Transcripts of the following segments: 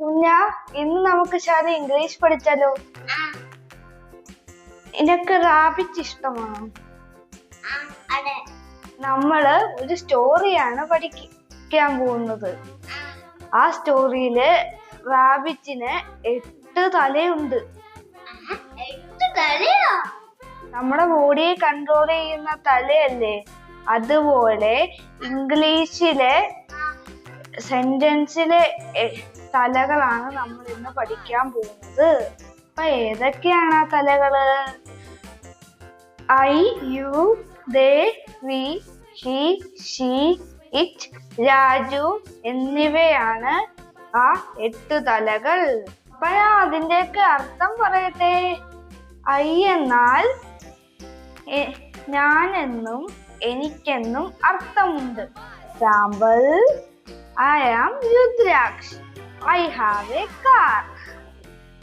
കുഞ്ഞാ, ഇന്ന് നമുക്ക് ശാല ഇംഗ്ലീഷ് പഠിച്ചാലോ? നിനക്ക് റാബിറ്റ് ഇഷ്ടമാണോ? നമ്മള് ഒരു സ്റ്റോറിയാണ് പഠിക്കാൻ പോകുന്നത്. ആ സ്റ്റോറിയില് റാബിറ്റിന് 8 തലയുണ്ട്. നമ്മുടെ ബോഡിയെ കൺട്രോൾ ചെയ്യുന്ന തലയല്ലേ, അതുപോലെ ഇംഗ്ലീഷിലെ സെന്റൻസിലെ തലകളാണ് നമ്മൾ ഇന്ന് പഠിക്കാൻ പോകുന്നത്. അപ്പൊ ഏതൊക്കെയാണ് ആ തലകള്? I, you, they, we, he, she, it, Raju എന്നിവയാണ് ആ 8 തലകൾ. അപ്പൊ ഞാൻ അതിന്റെയൊക്കെ അർത്ഥം പറയട്ടെ. ഐ എന്നാൽ ഞാനെന്നും എനിക്കെന്നും അർത്ഥമുണ്ട്. Example, I am Rudraksh. I have a car.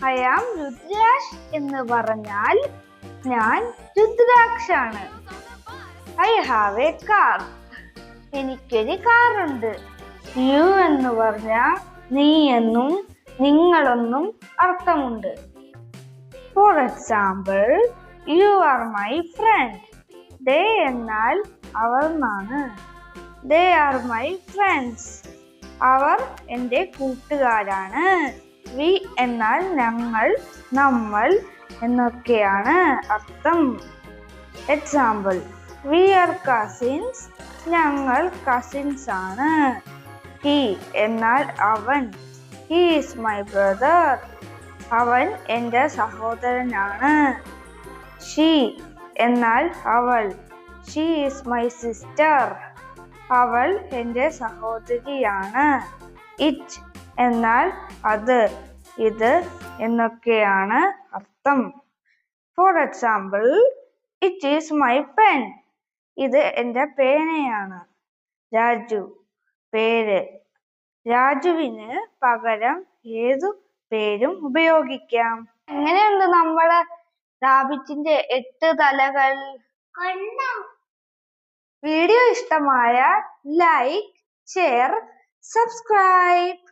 I am Rudraksh എന്ന് പറഞ്ഞാൽ ഞാൻ രുദ്രാക്ഷാണ്. I have a car. എനിക്കൊരു കാറുണ്ട്. You എന്ന് പറഞ്ഞാൽ നീ എന്നും നിങ്ങളെന്നും അർത്ഥമുണ്ട്. For example, you are my friend. They എന്നാൽ അവർ എന്നാണ്. They are my friends. അവർ എൻ്റെ കൂട്ടുകാരാണ്. വി എന്നാൽ ഞങ്ങൾ, നമ്മൾ എന്നൊക്കെയാണ് അർത്ഥം. Example, we are cousins. ഞങ്ങൾ കസിൻസ് ആണ്. ഹി എന്നാൽ അവൻ. He is my brother. അവൻ എൻ്റെ സഹോദരനാണ്. ഷീ എന്നാൽ അവൾ. She is my sister. അവൾ എൻ്റെ സഹോദരിയാണ്. ഇറ്റ് എന്നാൽ അത്, ഇത് എന്നൊക്കെയാണ് അർത്ഥം. For example, it is my pen. ഇത് എൻ്റെ പേനയാണ്. രാജു പേര്. രാജുവിന് പകരം ഏതു പേരും ഉപയോഗിക്കാം. എങ്ങനെയുണ്ട് നമ്മളെ റാബിറ്റിന്റെ 8 തലകൾ? വീഡിയോ ഇഷ്ടമായ ലൈക്ക്, ഷെയർ, സബ്സ്ക്രൈബ്.